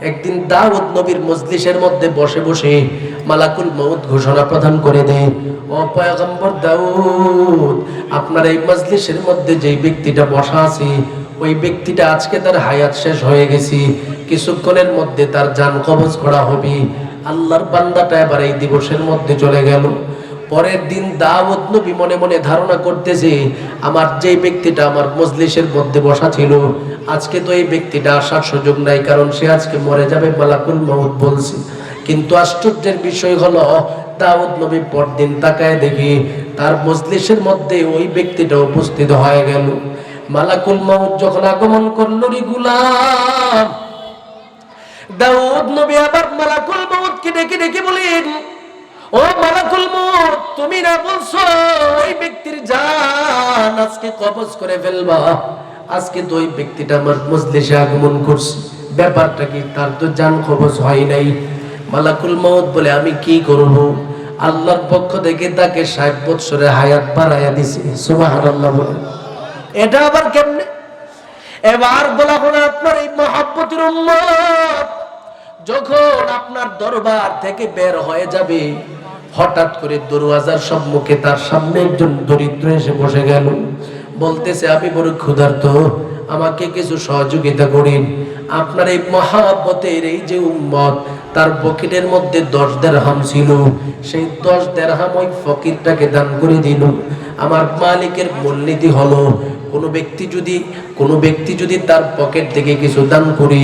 একদিন দাউদ নবীর মজলিসের মধ্যে বসে বসে মালাকুল মউত ঘোষণা প্রদান করে দেয়, ও পয়গম্বর দাউদ, আপনার এই মজলিসের মধ্যে যেই ব্যক্তিটা বসা আছে ওই ব্যক্তিটা আজকে তার হায়াত শেষ হয়ে গেছে, কিছুক্ষণের মধ্যে তার জান কবজ করা হবে। আল্লাহর বান্দাটা এবার এই দিবসের মধ্যে চলে গেল। পরের দিন দাউদ নবী মনে মনে ধারণা করতেছে, আমার যেই ব্যক্তিটা আমার মজলিসের মধ্যে বসা ছিল আজকে তো এই ব্যক্তিটা আসার সুযোগ নাই, কারণ সে আজকে মরে যাবে, মালাকুল মউত বলছে। কিন্তু আশ্চর্যের বিষয় হলো দাউদ নবী পরদিন তাকায় দেখি তার মজলিসের মধ্যে ওই ব্যক্তিটা উপস্থিত হয়ে গেল। মালাকুল মউত যখন আগমন করলো, রে গোলাম, দাউদ নবী আবার মালাকুল মউতকে ডেকে ডেকে বলেন, ও মালাকুল মউত, তুমি না বলছো ওই ব্যক্তির জান আজকে কবজ করে ফেলবা? আজকে তো ওই ব্যক্তিটা আমার মজলিসে আগমন করছে, ব্যাপারটা কি? তার তো জান কবজ হয় নাই। মালাকুল মউত বলে, আমি কি করব? আল্লাহর পক্ষ থেকে তাকে 60 বছরের হায়াত বাড়াইয়া দিছে। সুবহানাল্লাহ বলে। এটা আবার কেমনে? এবার বলা হলো, আপনার এই মহব্বতের উম্মত যখন আপনার দরবার থেকে বের হয়ে যাবে, হঠাৎ করে দরওয়াজার সম্মুখে তার সামনে একজন দরিদ্র এসে বসে গেল। বলতেছে, আমি বড় ক্ষুধার্ত, আমাকে কিছু সহযোগিতা করেন। আপনার এই মহব্বতের এই যে উম্মত, তার পকেটের মধ্যে 10 দিরহাম ছিল, সেই 10 দিরহাম ওই ফকিরটাকে দান করে দিল। আমার মালিকের মূলনীতি হলো, কোনো ব্যক্তি যদি তার পকেট থেকে কিছু দান করে,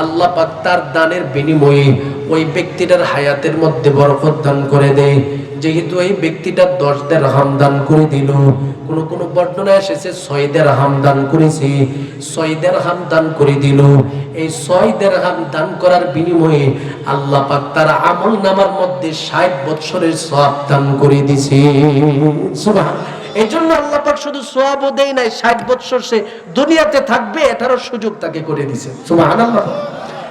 আল্লাহ পাক তার দানের বিনিময়ে ওই ব্যক্তিটার হায়াতের মধ্যে বরকত দান করে দেয়। যেহেতু এই ব্যক্তিটা 10 দিরহাম দান করে দিল, কোন বর্ণনা এসেছে 6 দিরহাম দান করেছে, 6 দিরহাম দান করে দিল। এই 6 দিরহাম দান করার বিনিময়ে আল্লাহ পাক তার আমল নামার মধ্যে 60 বছরের সওয়াব দান করে দিয়েছে। সুবহানাল্লাহ। এই জন্য আল্লাহ পাক শুধু সওয়াবও দেয় নাই, 60 বছর সে দুনিয়াতে থাকবে এটারও সুযোগ তাকে করে দিয়েছে। সুবহানাল্লাহ।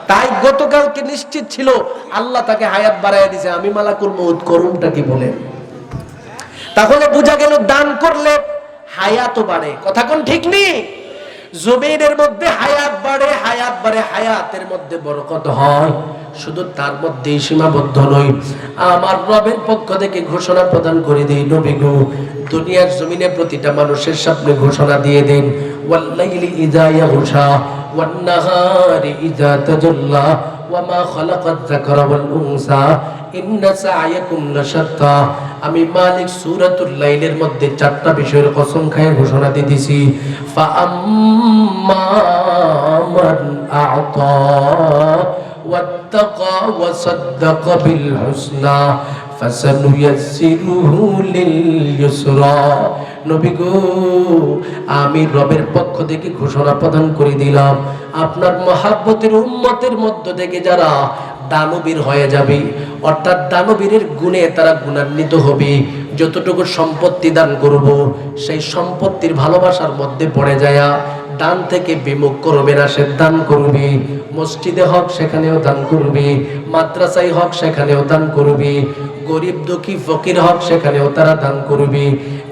তাই গতকালকে নিশ্চিত ছিল আল্লাহ তাকে হায়াত বাড়াইয়া দিয়েছে। আমি মালাকুল মউত করুনটা কি বলেন? তাহলে বোঝা গেল দান করলে হায়াতও বাড়ে। কথা কোন ঠিক নেই? জমিনের মধ্যে হায়াত বাড়ে, হায়াত বাড়ে, হায়াতের মধ্যে বরকত হয়। শুধু তার মধ্যে সীমাবদ্ধ নয়, আমার রবের পক্ষ থেকে ঘোষণা প্রদান করে দেই, নবী গো, দুনিয়ার জমিনে প্রতিটা মানুষের সামনে ঘোষণা দিয়ে দেন, ওয়াল্লাইলি ইযা ইয়াগশা ওয়ান নাহারি ইযা তাজাল্লা ওয়া মা খালাকাত যাকারা ওয়াল উনসা ইন্না সা'য়াকুম লাশাত্তা। আমি মালিক সূরাতুল লাইলের মধ্যে 4টা বিষয়ের কসম খায় ঘোষণা দিতেছি, ফা আম্মা মান আ'তা ওয়াত্তাকা ওয়া সাদ্দাকা বিল হুসনা ফাসানুয়াসসিরুহু লিল ইউসরা। নবী গো, আমি রবের পক্ষ থেকে ঘোষণা প্রদান করে দিলাম, আপনার মহব্বতের উম্মতের মধ্য থেকে যারা দানবীর হয়ে যাবে, অর্থাৎ দানবীরের গুণে তারা গুণান্বিত হবে, যতটুকু সম্পত্তি দান করব সেই সম্পত্তির ভালোবাসার মধ্যে পড়ে যায় দান থেকে বিমুখ করবে না, সে দান করবে। মসজিদে হক সেখানেও দান করবে, মাদ্রাসায় হক সেখানেও দান করবে, গরিব দুঃখী ফকির হক সেখানেও তারা দান করবে।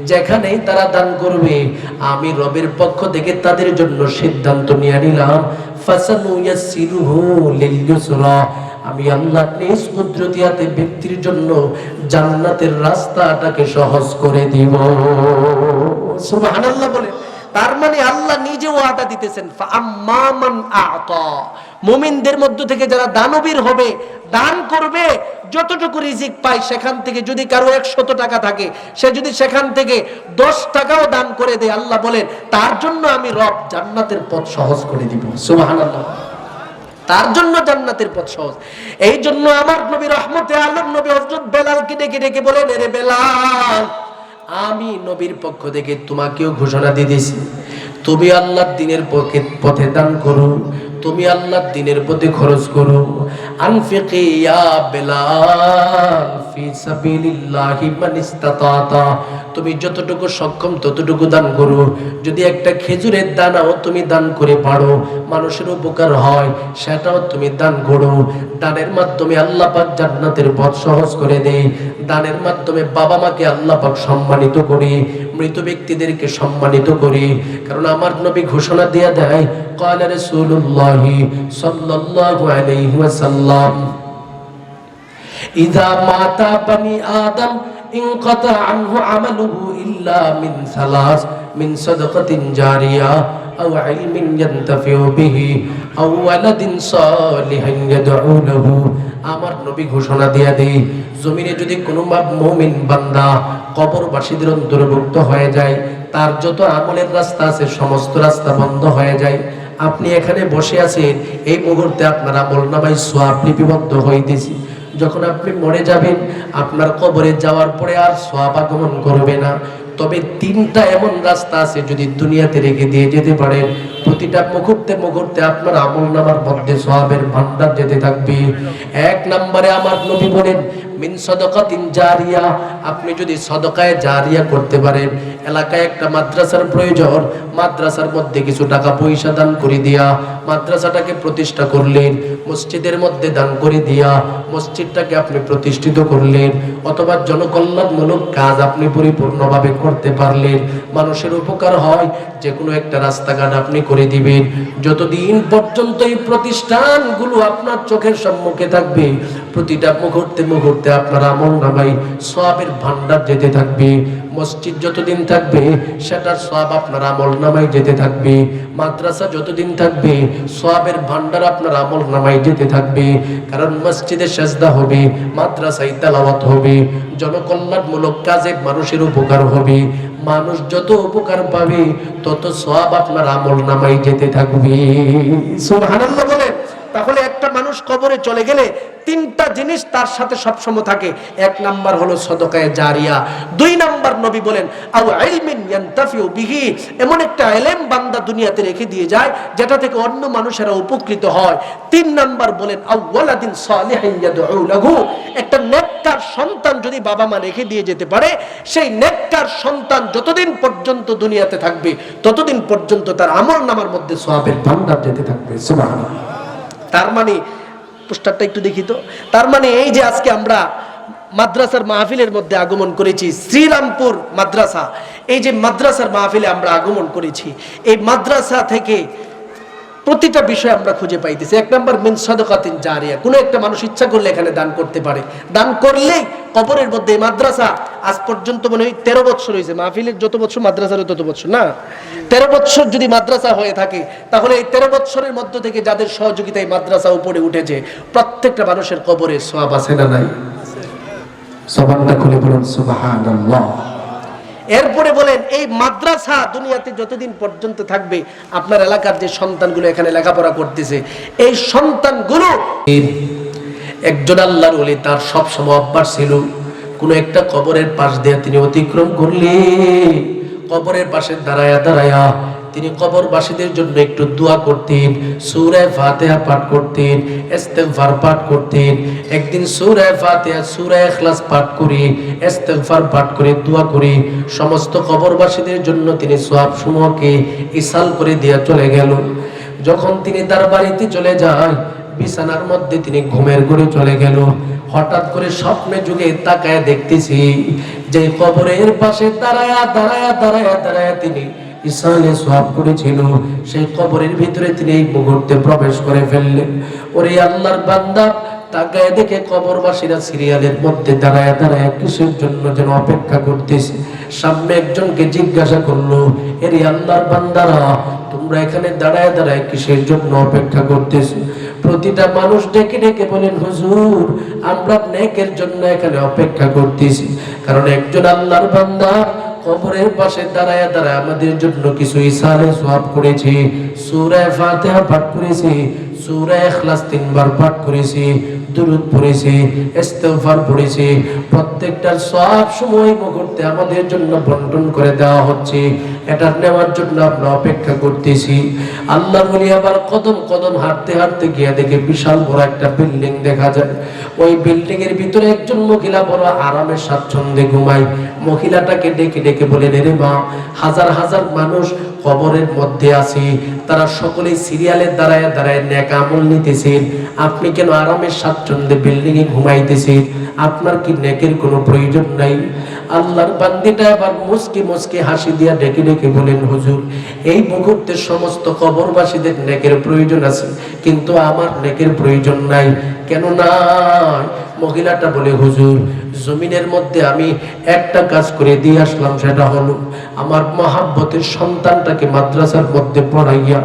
যেখানেই তারা দান করবে, আমি রবের পক্ষ থেকে তাদের জন্য সিদ্ধান্ত নিয়ে নিলাম, ফাসানুয়াসসিরুহু লিল ইউসরা। আমি আল্লাহ নিজ কুদরতিয়াতে ব্যক্তির জন্য জান্নাতের রাস্তাটাকে সহজ করে দিব। সুবহানাল্লাহ বলে। তার মানে আল্লাহ নিজে ওয়াদা দিতেছেন, ফাআম্মা মান আ'তা। মুমিনদের মধ্য থেকে যারা দানবীর হবে, দান করবে, যতটুকু রিজিক পায় সেখান থেকে যদি কারো 100 টাকা থাকে, সে যদি সেখান থেকে 10 টাকাও দান করে দেয়, আল্লাহ বলেন তার জন্য আমি রব জান্নাতের পথ সহজ করে দিব। সুবহানাল্লাহ। তার জন্য জান্নাতের পথ সহজ। এই জন্য আমার নবী রহমতে আলম নবী হযরত বেলালকে ডেকে ডেকে বলেন, রে বেলাল, আমি নবীর পক্ষ থেকে তোমাকেও ঘোষণা দিয়েছি, তুমি আল্লাহর দ্বীনের পথে দান করো, তুমি আল্লাহর দ্বীনের পথে খরচ করো। আনফিকি ইয়া বেলাল ফি সাবিলিল্লাহি মান ইসতাতা, তুমি যতটুকু সক্ষম ততটুকু দান করো। যদি একটা খেজুরের দানাও তুমি দান করে পারো, মানুষের উপকার হয়, সেটাও তুমি দান করো। দানের মাধ্যমে আল্লাহ পাক জান্নাতের পথ সহজ করে দেয়। দানের মাধ্যমে বাবা মাকে আল্লাহ পাক সম্মানিত করে, মৃত ব্যক্তিদেরকে সম্মানিত করে। কারণ আমার নবী ঘোষণা দিয়ে দেয়, ক্বালা রাসূলুল্লাহি সাল্লাল্লাহু আলাইহি ওয়াসাল্লাম, ইযা মাতা বানি আদম ইনকাতা আনহু আমালুহু ইল্লা মিন সালাস, মিন সাদাকাতিন জারিয়া আও ইলমিন ইয়ানতাফিউ বিহি আও ওয়ালাদিন সালিহিন ইয়াদউ লাহু। আমার নবী ঘোষণা দিয়ে দেয়, জমিনে যদি কোনো মুমিন বান্দা কবরবাসীদের অন্তর্ভুক্ত হয়ে যায়, তার যত আমলের রাস্তা আছে সমস্ত রাস্তা বন্ধ হয়ে যায়। আপনি এখানে বসে আছেন, এই মুহূর্তে আপনার আমলনামায় সওয়াব লিপিবদ্ধ হইতেছে। যখন আপনি মরে যাবেন, আপনার কবরে যাওয়ার পরে আর সওয়াব আগমন করবে না। তবে তিনটা এমন রাস্তা আছে, যদি দুনিয়াতে রেখে দিয়ে যেতে পারেন, প্রতিটা মুহূর্তে মুহূর্তে আপনার আমলনামার মধ্যে সওয়াবের ভান্ডার যেতে থাকবে। এক নম্বরে আমার নবী বলেন, মিন সাদাকাতিন জারিয়া, আপনি যদি সাদাকায়ে জারিয়া করতে পারেন। এলাকায় একটা মাদ্রাসার প্রয়োজন, মাদ্রাসার মধ্যে কিছু টাকা পয়সা দান করে দিয়া মাদ্রাসাটাকে প্রতিষ্ঠা করলেন, মসজিদের মধ্যে দান করে দিয়া মসজিদটাকে আপনি প্রতিষ্ঠিত করলেন, অথবা জনকল্যাণমূলক কাজ আপনি পরিপূর্ণভাবে করতে পারলেন, মানুষের উপকার হয়, যে কোনো একটা রাস্তাঘাট আপনি করে দিবেন। যতদিন পর্যন্ত এই প্রতিষ্ঠানগুলো আপনার চোখের সম্মুখে থাকবে, প্রতিটা মুহূর্তে মুহূর্তে আপনার আমলনামায় সওয়াবের ভান্ডার যেতে থাকবে। মসজিদ যতদিন থাকবে, সেটার সওয়াব আপনার আমলনামায় যেতে থাকবে। মাদ্রাসা যতদিন থাকবে, সওয়াবের ভান্ডার আপনার আমলনামায় যেতে থাকবে। কারণ মসজিদে সেজদা হবে, মাদ্রাসায় তেলাওয়াত হবে, জনকল্যাণমূলক কাজে মানুষের উপকার হবে। মানুষ যত উপকার পাবে, তত সওয়াব আপনার আমলনামায় যেতে থাকবে। সুবহানাল্লাহ বলেন। তাহলে একটা মানুষ কবরে চলে গেলে তিনটা জিনিস তার সাথে সবসময় থাকে। এক নাম্বার হলো সাদাকায়ে জারিয়া, দুই নাম্বার নবী বলেন আও ইলমিন ইয়ানতাফিউ বিহি, এমন একটা ইলম বান্দা দুনিয়াতে রেখে দিয়ে যায় যেটা থেকে অন্য মানুষেরা উপকৃত হয়। তিন নাম্বার বলেন আও ওয়ালাদিন সালিহিন ইয়াদউ লাহু, একটা নেককার সন্তান যদি বাবা মা রেখে দিয়ে যেতে পারে, সেই নেককার সন্তান যতদিন পর্যন্ত দুনিয়াতে থাকবে, ততদিন পর্যন্ত তার আমলনামার মধ্যে সওয়াবের ভান্ডার যেতে থাকবে। সুবহানাল্লাহ। তার মানে পোস্টারটা একটু দেখি তো। তার মানে এই যে আজকে আমরা মাদ্রাসার মাহফিলের মধ্যে আগমন করেছি, শ্রীরামপুর মাদ্রাসা, এই যে মাদ্রাসার মাহফিলে আমরা আগমন করেছি, এই মাদ্রাসা থেকে প্রতিটা বিষয় আমরা খুঁজে পাইতেছি। এক নম্বর মিন সাদাকাতিন জারিয়া, কোনো একটা মানুষ ইচ্ছা করলে এখানে দান করতে পারে, দান করলেই কবরের মধ্যে মাদ্রাসা আজ পর্যন্ত মনে হয় 13 বছর হয়েছে, মাহফিলের যত বছর মাদ্রাসারও তত বছর না, 13 বছর যদি মাদ্রাসা হয়ে থাকে, তাহলে এই 13 বছরের মধ্য থেকে যাদের সহযোগিতায় মাদ্রাসা উপরে উঠেছে, প্রত্যেকটা মানুষের কবরে সওয়াব আছে না নাই? সুবহানাল্লাহ খুলে বলুন সুবহানাল্লাহ। এরপরে বলেন, এই মাদ্রাসা দুনিয়াতে যতদিন পর্যন্ত থাকবে, আপনার এলাকার যে সন্তানগুলো এখানে লেখাপড়া করতেছে, এই সন্তানগুলো, একজন আল্লাহর ওলি তার সব সময় অভ্যাস ছিল, কোন একটা কবরের পাশ দিয়ে তিনি অতিক্রম করলে কবরের পাশে দাঁড়ায়া দাঁড়ায়া তিনি কবরবাসীদের জন্য একটু দোয়া করতেন, সূরা ফাতিহা পাঠ করতেন, ইস্তিগফার পাঠ করতেন। একদিন সূরা ফাতিহা, সূরা ইখলাস পাঠ করে, ইস্তিগফার পাঠ করে, দোয়া করে সমস্ত কবরবাসীদের জন্য তিনি সওয়াব সমূহকে ইসাল করে দিয়ে চলে গেল। যখন তিনি তার বাড়িতে চলে যায়, বিছানার মধ্যে তিনি ঘুমের ঘোরে চলে গেল। হঠাৎ করে স্বপ্নে যুগে তাকায় দেখতেছি যে কবরের পাশে দাঁড়ায়া দাঁড়ায়া দাঁড়ায়া দাঁড়ায়া তিনি ইসালে সওয়াব করেছিল, সেই কবরের ভিতরে তিনি এই মুহূর্তে প্রবেশ করে ফেললেন। ওরে আল্লাহর বান্দা, তাকায় দেখে কবরবাসীরা সিরিয়ালের মধ্যে দাঁড়ায় দাঁড়ায় কিসের জন্য যেন অপেক্ষা করতেছে। সামনে একজনকে জিজ্ঞাসা করলো, এরে আল্লাহর বান্দারা, তোমরা এখানে দাঁড়ায় দাঁড়ায় কিসের জন্য অপেক্ষা করতেছো? প্রতিটা মানুষ ডেকে ডেকে বলেন, হুজুর, আমরা নেকের জন্য এখানে অপেক্ষা করতেছি। কারণ একজন আল্লাহর বান্দা কবরের পাশে দাঁড়ায় দাঁড়ায় আমাদের জন্য কিছু ইসালে সওয়াব করেছে, সূরা ফাতিহা পাঠ করেছে, সূরা ইখলাস 3 বার পাঠ করেছি, দুরূদ পড়েছি, ইস্তিগফার পড়েছি। প্রত্যেকটার সব সময় মুহূর্তে আমাদের জন্য বন্টন করে দেওয়া হচ্ছে। এটা নেওয়ার জন্য আমরা অপেক্ষা করতেছি। আল্লাহর ওলি আবার কদম কদম হাঁটতে হাঁটতে গিয়ে দেখে বিশাল বড় একটা বিল্ডিং দেখা যায়। ওই বিল্ডিং এর ভিতরে একজন মহিলা বড় আরামে স্বাচ্ছন্দ্যে ঘুমায়। মহিলাটাকে ডেকে ডেকে বলে, রে মা, হাজার হাজার মানুষ কবরের মধ্যে আছে, তারা সকলেই সিরিয়ালের দাঁড়ায় দাঁড়ায় নেক আমল নিতেছেন, আপনি কেন আরামের স্বাচ্ছন্দ্যে বিল্ডিং এ ঘুমাইতেছেন? আপনার কি নেকের কোনো প্রয়োজন নাই? আল্লাহর বান্দিটা আবার মুস্কি মুস্কি হাসি দিয়া ডেকে ডেকে বলেন, হুজুর, এই মুহূর্তে সমস্ত কবরবাসীদের নেকের প্রয়োজন আছে, কিন্তু আমার নেকের প্রয়োজন নাই। কেন নাই? মহিলাটা বলে, হুজুর, জমিনের মধ্যে আমি একটা কাজ করে দিয়ে আসলাম, সেটা হলো আমার মহাব্বতের সন্তানটাকে মাদ্রাসার মধ্যে পড়াইয়া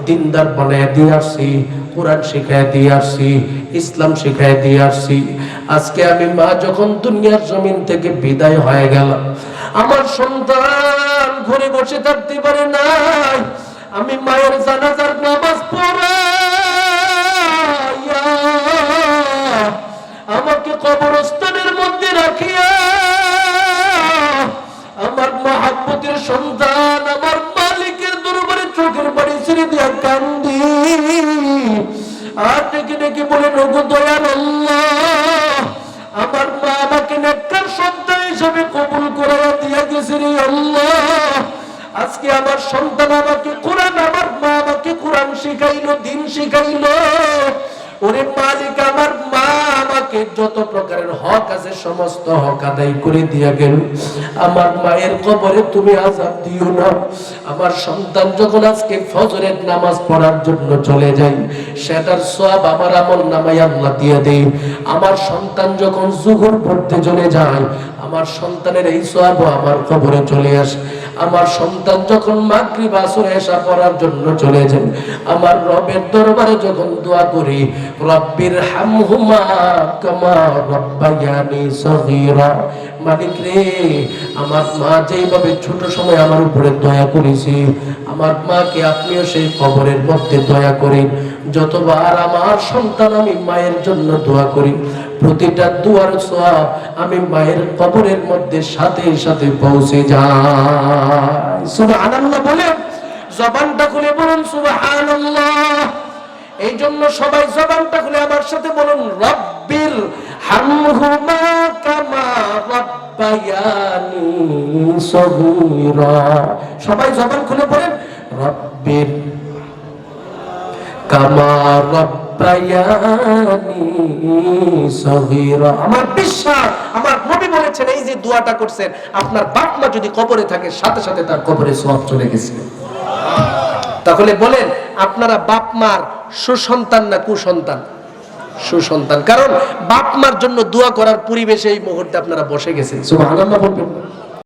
দিনদার বানায় দিয়ে আসছি, কোরআন শিখায় দিয়ে আসছি, ইসলাম শিখায় দিয়ে আসছি। আজকে আমি মা যখন দুনিয়ার জমিন থেকে বিদায় হয়ে গেল, আমার সন্তান ঘরে বসে থাকতে পারে নাই, আমি মায়ের জানাজার নামাজ পড়াইয়া আমাকে কবরস্থানের মধ্যে রাখিয়া আমার মহাব্বতের সন্তান আমার মালিকের দরবারে চোখের পানি ছেড়ে দিয়া কান্দি আর ডেকে ডেকে বলে, ওগো দয়াল আল্লাহ, আমার মা আমাকে নেককার সন্তান হিসেবে কবুল করে দিয়া গেছে রে আল্লাহ। আজকে আমার সন্তান আমাকে কোরআন, আমার মা আমাকে কোরআন শিখাইলো, দিন শিখাইলো। ওরে মালিক, আমার মা আমাকে যত প্রকারের হক আছে সমস্ত হক আদায় করে দিয়া গেল। আমার মায়ের কবরে তুমি আযাব দিও না। আমার সন্তান যখন আজকে ফজরের নামাজ পড়ার জন্য চলে যায়, সেটার সওয়াব আমার আমলনামায় আল্লাহ দিয়ে দেয়। আমার সন্তান যখন যুহর পড়তে চলে যায়, আমার সন্তানের এই সওয়াব আমার কবরে চলে আসে। আমার সন্তান যখন মাগরিব আসর এশা পড়ার জন্য চলে যায়, আমার রবের দরবারে যখন দোয়া করি, রব্বির হামহুমা কামা রাব্বায়ানি সগীরা, মালিক রে, আমার মা যেইভাবে ছোট সময় আমার উপরে দয়া করেছে, আমার মাকে আপনিও সেই কবরের মধ্যে দয়া করেন। যতবার আমার সন্তান আমি মায়ের জন্য দোয়া করি, প্রতিটা দুয়ার সওয়াব আমি মায়ের কবরের মধ্যে সাথে সাথে পৌঁছে যায়। সুবহানাল্লাহ বলেন, জবানটা খুলে বলুন সুবহানাল্লাহ। এই জন্য সবাই জবানটা খুলে আমার সাথে বলুন, রব্বির হামহুমা কামা রাব্বায়ানি সগীরা। সবাই জবান খুলে বলেন, রব্বির কামা রাব্বায়ানি সগীরা। আমার বিশ্বাস, আমার নবী বলেছেন, এই যে দোয়াটা করছেন, আপনার বাপ মা যদি কবরে থাকে, সাথে সাথে তার কবরে সওয়াব চলে গেছে। তাহলে বলেন, আপনারা বাপ মার সুসন্তান না কুসন্তান? সুসন্তান, কারণ বাপ মার জন্য দোয়া করার পরিবেশে এই মুহূর্তে আপনারা বসে গেছেন। সুবহানাল্লাহ বলবেন।